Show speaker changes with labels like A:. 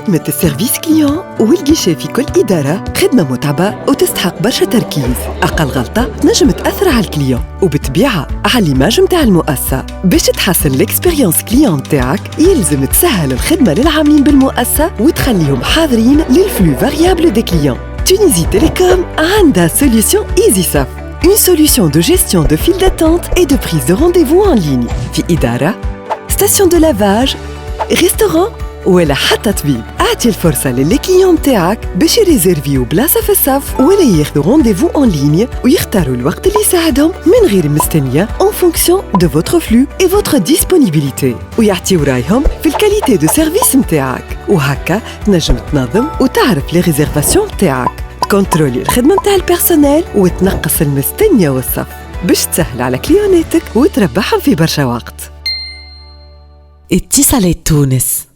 A: خدمة السيرفيس كليون والجيشي في كل إدارة خدمة متعبة وتستحق برشا تركيز. أقل غلطة نجم تأثر على الكليون وبالطبيعة على الإيماج متاع المؤسسة. باش تحسن الإكسبيرينس كليون متاعك يلزم تسهل الخدمة للعاملين بالمؤسسة وتخليهم حاضرين للفلو فاريابل دي كليون. تونيزي تيليكوم عندها solution EasySaf, une solution de gestion de file d'attente et de prise de rendez-vous en ligne. في إدارة، station de lavage، restaurant ولا حتى طبيب. أعطي الفرصة للكليون متاعك باش يريزيرفيو بلاصة في الصف ولا ياخذوا رونديفو اون ليني ويختاروا الوقت اللي يساعدهم من غير مستنية en fonction de votre flux et votre disponibilité ويعطيو رايهم في الكاليتي دو سيرفيس متاعك. وهكا تنجم تنظم وتعرف لي ريزيرفاسيون متاعك، تكونترولي الخدمة متاع البيرسونيل وتنقص المستنية والصف باش تسهل على كليوناتك وتربحهم في برشا وقت.
B: اتصالات تونس.